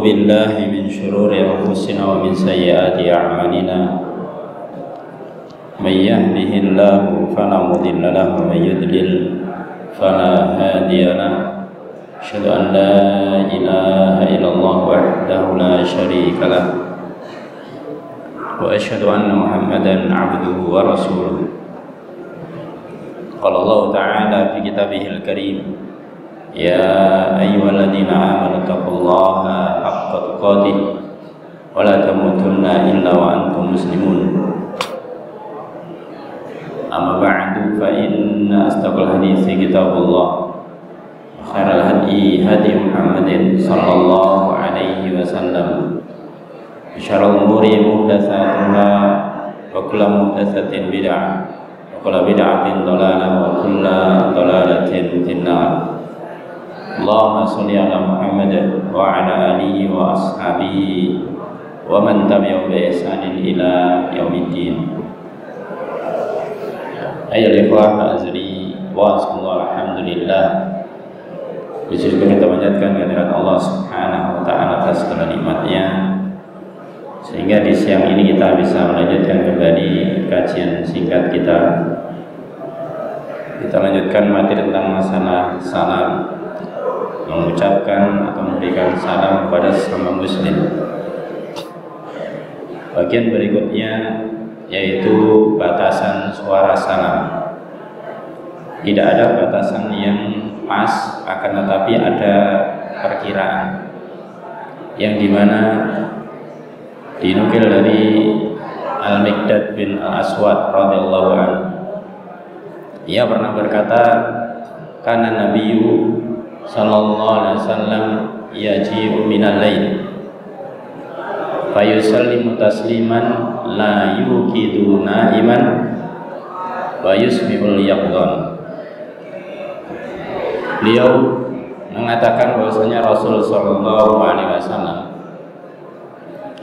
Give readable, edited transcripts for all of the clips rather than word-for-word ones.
بالله من شرور أنفسنا ومن سيئات أعمالنا من يهده الله فلا مضل له ومن يضلل فلا هادي له أشهد أن لا إله إلا الله وحده لا شريك له وأشهد أن محمدا عبده ورسوله قال الله تعالى في كتابه الكريم يا أيها الذين آمنوا اتقوا الله حق تقاته ولا تموتن إلا وأنتم مسلمون أما بعد فإن أصدق الحديث كتاب الله وخير الهدي هدي محمد صلى الله عليه وسلم وشر الأمور محدثاتها وكل محدثة بدعة وكل بدعة ضلالة وكل ضلالة في النار اللهم صل على محمد وعلى آله وأصحابه ومن تبعهم بإحسان إلى يوم الدين. Ayo ikhwah azri wa alhamdulillah. Puji kita panjatkan kehadirat Allah Subhanahu wa taala atas segala nikmatnya, sehingga di siang ini kita bisa melanjutkan kembali kajian singkat kita. Kita lanjutkan materi tentang masalah salam, mengucapkan atau memberikan salam kepada sesama muslim. Bagian berikutnya yaitu batasan suara salam. Tidak ada batasan yang pas, akan tetapi ada perkiraan yang dimana dinukil dari Al-Miqdad bin Al-Aswad radhiyallahu anhu. Ia pernah berkata, kana nabiyyu sallallahu alaihi wasallam yaji'u minal lail fayusallimu tasliman la yuqidu na'iman wa yusmihul yaqdhan. Beliau mengatakan bahwasanya Rasul sallallahu alaihi wasallam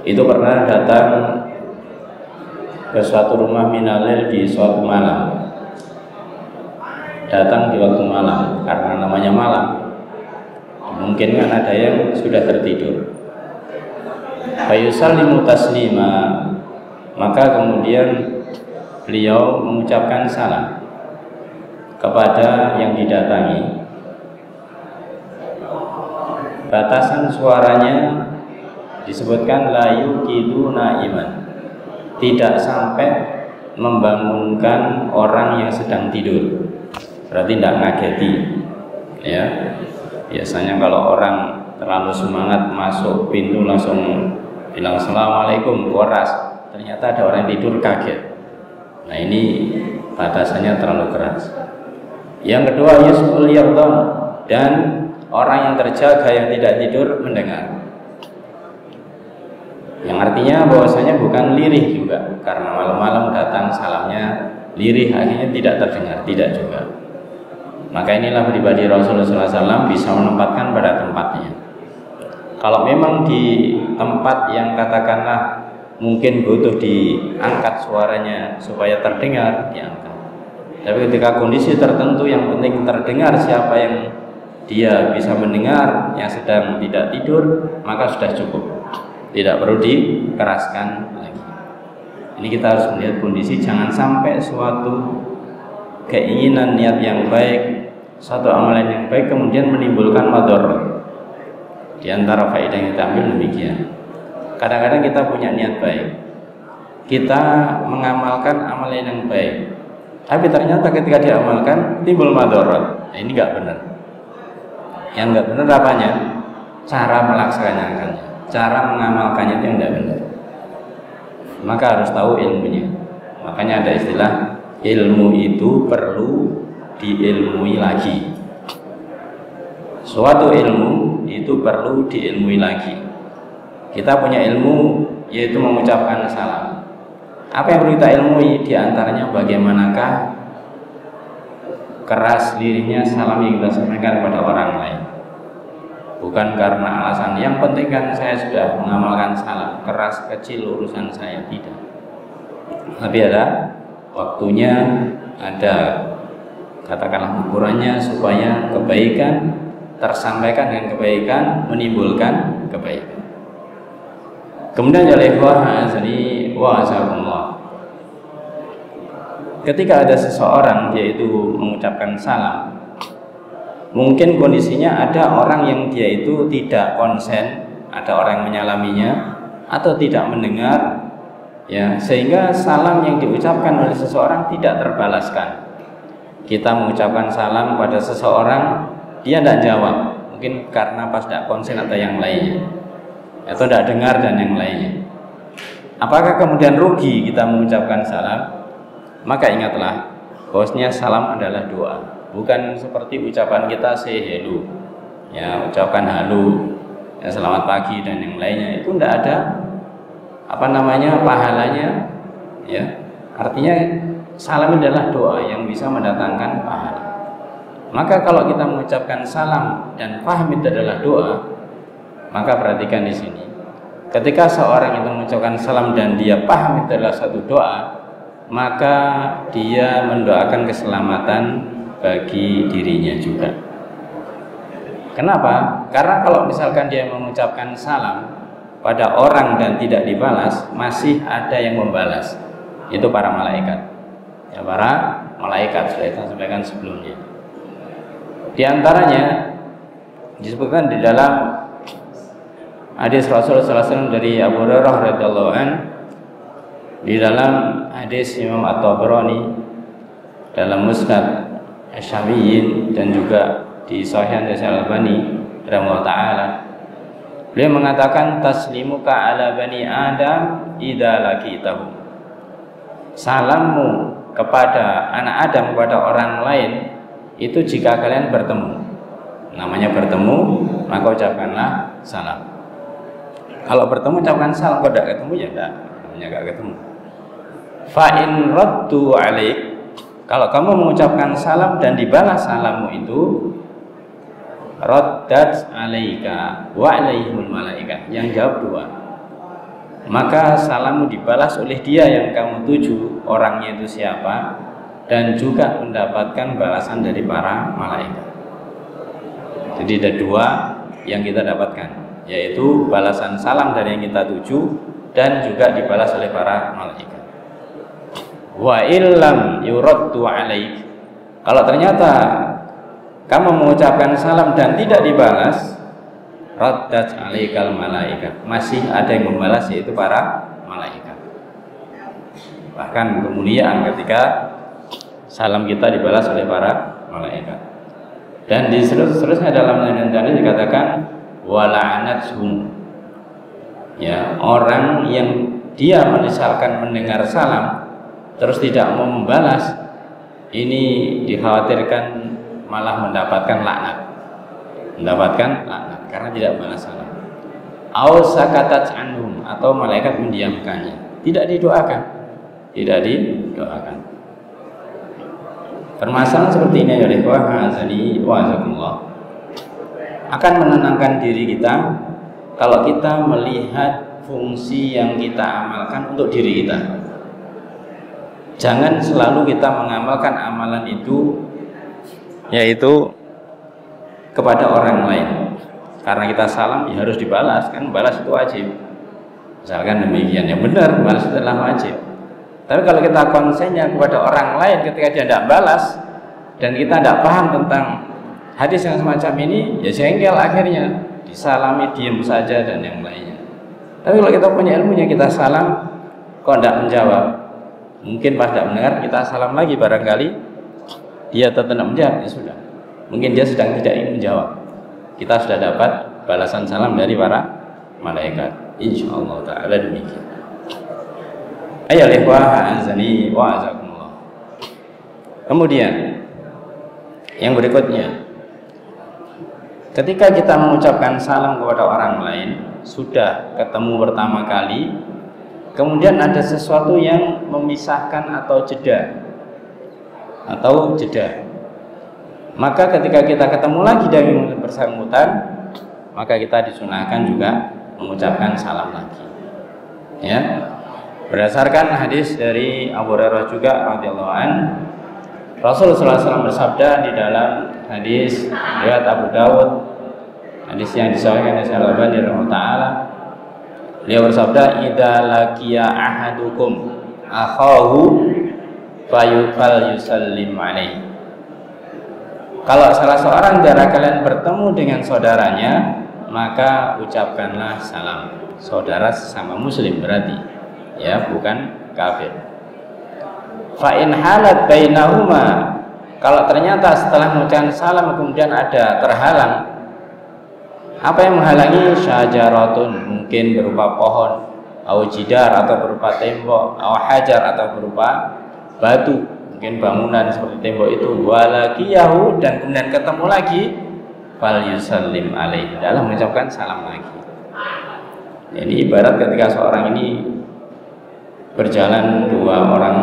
itu pernah datang ke suatu rumah minalail di suatu malam. Datang di waktu malam karena namanya malam. Mungkin kan ada yang sudah tertidur. Fayusallimu taslima, maka kemudian beliau mengucapkan salam kepada yang didatangi. Batasan suaranya disebutkan la yuqidu na'iman, tidak sampai membangunkan orang yang sedang tidur. Berarti tidak ngageti, ya. Biasanya kalau orang terlalu semangat masuk pintu langsung bilang assalamualaikum keras, ternyata ada orang yang tidur kaget. Nah ini batasannya terlalu keras. Yang kedua yusmul yaqdhan, dan orang yang terjaga yang tidak tidur mendengar. Yang artinya bahwasanya bukan lirih juga, karena malam-malam datang salamnya lirih akhirnya tidak terdengar, tidak juga. Maka inilah pribadi Rasulullah SAW bisa menempatkan pada tempatnya. Kalau memang di tempat yang katakanlah mungkin butuh diangkat suaranya supaya terdengar, diangkat. Tapi ketika kondisi tertentu yang penting terdengar siapa yang dia bisa mendengar yang sedang tidak tidur, maka sudah cukup. Tidak perlu dikeraskan lagi. Ini kita harus melihat kondisi, jangan sampai suatu keinginan niat yang baik, satu amalan yang baik kemudian menimbulkan madharat. Di antara faedah yang kita ambil demikian. Kadang-kadang kita punya niat baik, kita mengamalkan amalan yang baik, tapi ternyata ketika diamalkan timbul madharat. Nah, ini nggak benar. Yang nggak benar apanya? Cara melaksanakannya, cara mengamalkannya itu yang nggak benar. Maka harus tahu ilmunya. Makanya ada istilah ilmu itu perlu diilmui lagi. Suatu ilmu itu perlu diilmui lagi. Kita punya ilmu yaitu mengucapkan salam. Apa yang perlu kita ilmui? Di antaranya bagaimanakah keras lirihnya salam yang kita sampaikan kepada orang lain. Bukan karena alasan yang penting kan saya sudah mengamalkan salam, keras kecil urusan saya, tidak. Tapi ada waktunya, ada katakanlah ukurannya supaya kebaikan tersampaikan dengan kebaikan, menimbulkan kebaikan. Kemudian ya ikhwah azani wa azakumullah. Ketika ada seseorang dia itu mengucapkan salam, mungkin kondisinya ada orang yang dia itu tidak konsen, ada orang yang menyalaminya atau tidak mendengar, ya, sehingga salam yang diucapkan oleh seseorang tidak terbalaskan. Kita mengucapkan salam pada seseorang, dia tidak jawab, mungkin karena pas tidak konsen atau yang lainnya, atau tidak dengar dan yang lainnya. Apakah kemudian rugi kita mengucapkan salam? Maka ingatlah bahwasanya salam adalah doa, bukan seperti ucapan kita say hello, ya, ucapkan halo, ya, selamat pagi dan yang lainnya, itu tidak ada pahalanya, ya. Artinya salam adalah doa yang bisa mendatangkan pahala. Maka kalau kita mengucapkan salam dan paham itu adalah doa, maka perhatikan di sini. Ketika seorang itu mengucapkan salam dan dia paham itu adalah satu doa, maka dia mendoakan keselamatan bagi dirinya juga. Kenapa? Karena kalau misalkan dia mengucapkan salam pada orang dan tidak dibalas, masih ada yang membalas. Itu para malaikat. Ya, para malaikat sudah kita sampaikan sebelumnya. Di antaranya disebutkan di dalam hadis Rasulullah SAW dari Abu Hurairah radhiyallahu anhu, di dalam hadis Imam At-Tabrani dalam Musnad Asy-Syamiyyin dan juga di Sahih Al-Albani rahimahullah taala, beliau mengatakan taslimuka ala bani Adam idza laqitahu. Salammu kepada anak Adam, kepada orang lain itu jika kalian bertemu. Namanya bertemu, maka ucapkanlah salam. Kalau bertemu ucapkan salam, kalau tidak ketemu ya tidak, namanya tidak ketemu. Fa in raddu alaik, kalau kamu mengucapkan salam dan dibalas salammu itu, raddat alaika wa alaihimul malaikah, yang jawab dua, maka salammu dibalas oleh dia yang kamu tuju, orangnya itu siapa, dan juga mendapatkan balasan dari para malaikat. Jadi ada dua yang kita dapatkan, yaitu balasan salam dari yang kita tuju dan juga dibalas oleh para malaikat. Wa illam yuraddu alaik, kalau ternyata kamu mengucapkan salam dan tidak dibalas, raddat alaikal malaikat, masih ada yang membalas, yaitu para malaikat. Bahkan kemuliaan ketika salam kita dibalas oleh para malaikat. Dan di seterusnya dalam ayat tadi dikatakan wala'anathum, ya, orang yang dia misalkan mendengar salam terus tidak mau membalas, ini dikhawatirkan malah mendapatkan laknat karena tidak balas salam. Au sakatat anhum, atau malaikat mendiamkannya, tidak didoakan. Permasalahan seperti ini ya ikhwah azani wa azakumullah akan menenangkan diri kita kalau kita melihat fungsi yang kita amalkan untuk diri kita. Jangan selalu kita mengamalkan amalan itu yaitu kepada orang lain. Karena kita salam ya harus dibalas, kan balas itu wajib. Misalkan demikian, yang benar balas itu adalah wajib. Tapi kalau kita konsennya kepada orang lain ketika dia tidak balas dan kita tidak paham tentang hadis yang semacam ini, ya jengkel akhirnya, disalami diam saja dan yang lainnya. Tapi kalau kita punya ilmunya, kita salam kok tidak menjawab, mungkin pas tidak mendengar kita salam lagi, barangkali dia tetap tidak menjawab, ya sudah, mungkin dia sedang tidak ingin menjawab, kita sudah dapat balasan salam dari para malaikat, insyaallah ta'ala demikian. Ayo ikhwah azani wa azakumullah. Kemudian yang berikutnya, ketika kita mengucapkan salam kepada orang lain, sudah ketemu pertama kali, kemudian ada sesuatu yang memisahkan atau jeda, maka ketika kita ketemu lagi dengan bersangkutan, maka kita disunahkan juga mengucapkan salam lagi, ya. Berdasarkan hadis dari Abu Hurairah juga radhiyallahu an, Rasulullah SAW bersabda di dalam hadis riwayat Abu Dawud, hadis yang disahihkan oleh Al-Albani rahimahullah taala, Beliau bersabda, idza laqiya ahadukum akhahu fayufal yusallim alaihi. Kalau salah seorang dari kalian bertemu dengan saudaranya, maka ucapkanlah salam. Saudara sesama muslim berarti, ya, bukan kafir. Fa in halat bainahuma, kalau ternyata setelah mengucapkan salam kemudian ada terhalang, apa yang menghalangi? Syajaratun, mungkin berupa pohon, au jidar atau berupa tembok, au hajar atau berupa batu, mungkin bangunan seperti tembok itu. Walakiyahu, dan kemudian ketemu lagi, fal yusallim alaihi, dalam mengucapkan salam lagi. Jadi ibarat ketika seorang ini berjalan, dua orang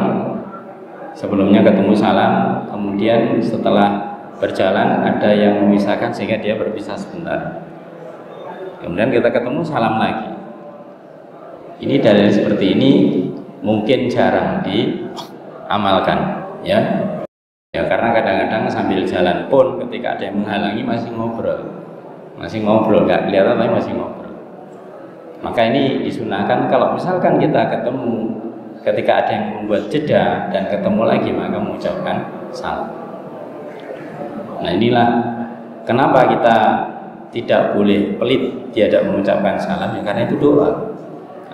sebelumnya ketemu salam, kemudian setelah berjalan ada yang memisahkan sehingga dia berpisah sebentar. Kemudian kita ketemu salam lagi. Ini dalil seperti ini mungkin jarang diamalkan, ya. Ya, karena kadang-kadang sambil jalan pun ketika ada yang menghalangi masih ngobrol, nggak kelihatan tapi masih ngobrol. Maka ini disunahkan kalau misalkan kita ketemu, ketika ada yang membuat jeda dan ketemu lagi, maka mengucapkan salam. Nah, inilah kenapa kita tidak boleh pelit tiada mengucapkan salam, ya karena itu doa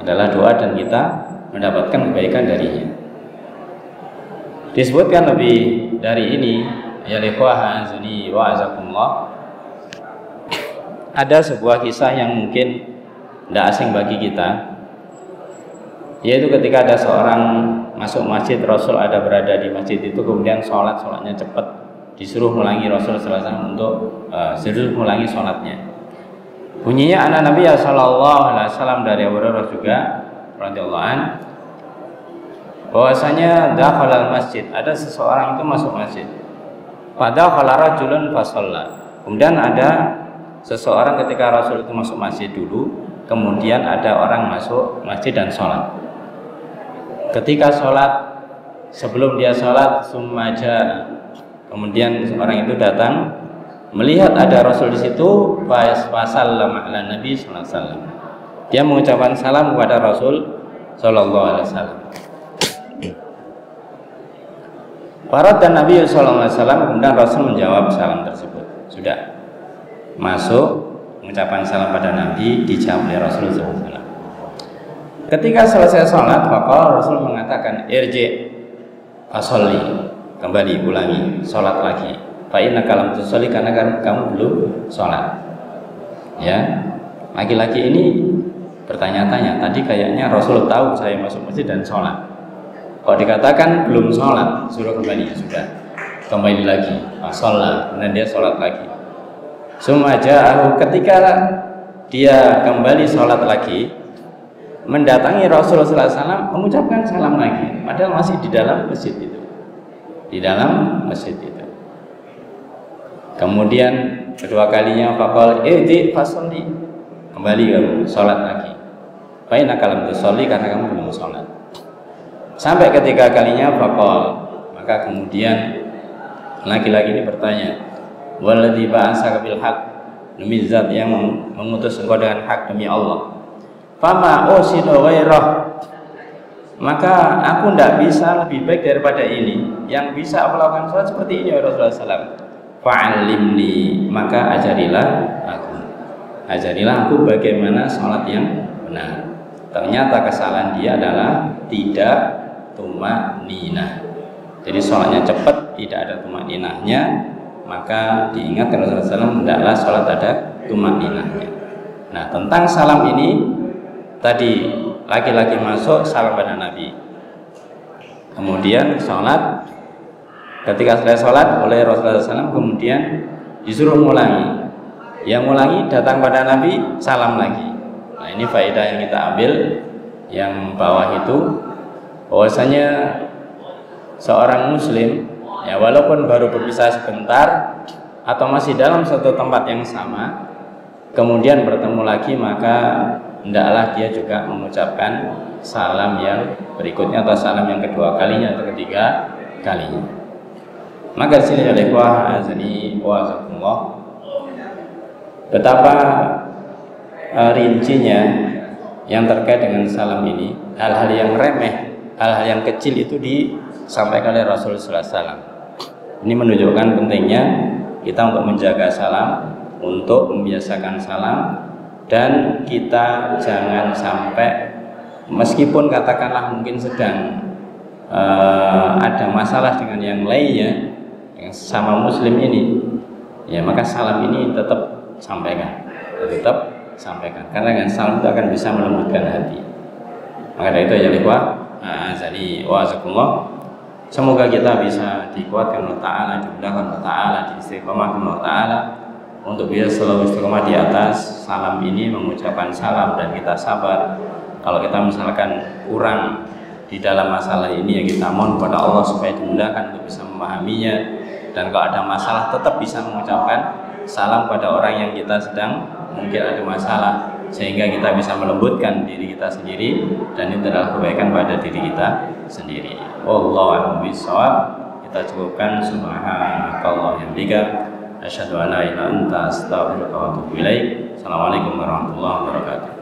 adalah doa dan kita mendapatkan kebaikan darinya. Disebutkan lebih dari ini, ya ikhwah azani wa azakumullah, ada sebuah kisah yang mungkin tidak asing bagi kita, yaitu ketika ada seorang masuk masjid, Rasul ada berada di masjid itu, kemudian sholatnya cepat, disuruh mengulangi Rasul SAW untuk disuruh mengulangi sholatnya. Bunyinya anak Nabi sallallahu alaihi wasallam dari Abu Hurairah juga radhiyallahu an, bahwasanya dakhalal masjid, ada seseorang itu masuk masjid. Fadakhala rajulun fasalla. Kemudian ada seseorang ketika Rasul itu masuk masjid dulu, kemudian ada orang masuk masjid dan sholat. Ketika sholat, sebelum dia sholat, summaja, kemudian orang itu datang melihat ada Rasul di situ, fasallama ala Nabi sallallahu alaihi wasallam. Dia mengucapkan salam kepada Rasul sallallahu alaihi wasallam. Farad dan Nabi sallallahu alaihi wasallam, kemudian Rasul menjawab salam tersebut. Sudah masuk, mengucapkan salam pada Nabi, dijawab oleh Rasul sallallahu alaihi wasallam. Ketika selesai sholat, maka Rasul mengatakan, irji fasolli, kembali ulangi sholat lagi. Fa inna kalam tusolli, karena kamu belum sholat. Ya, laki-laki ini bertanya-tanya, tadi kayaknya Rasul tahu saya masuk masjid dan sholat. Kalau dikatakan belum sholat, suruh kembali, sudah kembali lagi, sholat, kemudian dia sholat lagi. Sumaja, ketika dia kembali sholat lagi, mendatangi Rasulullah SAW, mengucapkan salam lagi, padahal masih di dalam masjid itu, di dalam masjid itu. Kemudian kedua kalinya faqal irji fasolli, kembali kamu sholat lagi. Fa inna kalam tusolli, karena kamu belum sholat. Sampai ketiga kalinya faqal, maka kemudian laki-laki ini bertanya, walladzi ba'atsaka bil haqq, demi zat yang mengutus engkau dengan hak, demi Allah. Fama usinu ghairah, maka aku tidak bisa lebih baik daripada ini, yang bisa aku lakukan sholat seperti ini ya Rasulullah SAW. Fa'alimni, maka ajarilah aku bagaimana sholat yang benar. Ternyata kesalahan dia adalah tidak tumaninah. Jadi sholatnya cepat, tidak ada tumaninahnya, maka diingatkan Rasulullah SAW, tidaklah sholat ada tumaninahnya. Nah, tentang salam ini tadi, laki-laki masuk salam pada Nabi, kemudian sholat. Ketika selesai sholat oleh Rasulullah SAW, kemudian disuruh mengulangi. Yang mengulangi datang pada Nabi, salam lagi. Nah, ini faedah yang kita ambil yang bawah itu, bahwasanya seorang muslim, ya walaupun baru berpisah sebentar atau masih dalam satu tempat yang sama, kemudian bertemu lagi, maka hendaklah dia juga mengucapkan salam yang berikutnya atau salam yang kedua kalinya atau ketiga kalinya. Maka sini ikhwah azani wa azakumullah, betapa rincinya yang terkait dengan salam ini, hal-hal yang remeh, hal-hal yang kecil itu disampaikan oleh Rasulullah SAW. Ini menunjukkan pentingnya kita untuk menjaga salam, untuk membiasakan salam, dan kita jangan sampai meskipun katakanlah mungkin sedang ada masalah dengan yang lainnya yang sama muslim ini, ya maka salam ini tetap sampaikan, karena dengan salam itu akan bisa melembutkan hati. Maka dari itu ya ikhwah, azali wa azakumullah, semoga kita bisa dikuatkan Allah Ta'ala, dimudahkan Allah Ta'ala, diistiqomahkan Allah Ta'ala untuk bisa selalu istiqomah di atas salam ini, mengucapkan salam, dan kita sabar. Kalau kita misalkan kurang di dalam masalah ini, ya kita mohon kepada Allah supaya dimudahkan untuk bisa memahaminya, dan kalau ada masalah tetap bisa mengucapkan salam pada orang yang kita sedang mungkin ada masalah, sehingga kita bisa melembutkan diri kita sendiri, dan itu adalah kebaikan pada diri kita sendiri. Wallahu a'lam bishawab. Kita cukupkan. Subhanakallah hamdika, asyhadu an la ilaha illa anta, astaghfiruka wa atubu ilaik. Assalamualaikum warahmatullahi wabarakatuh.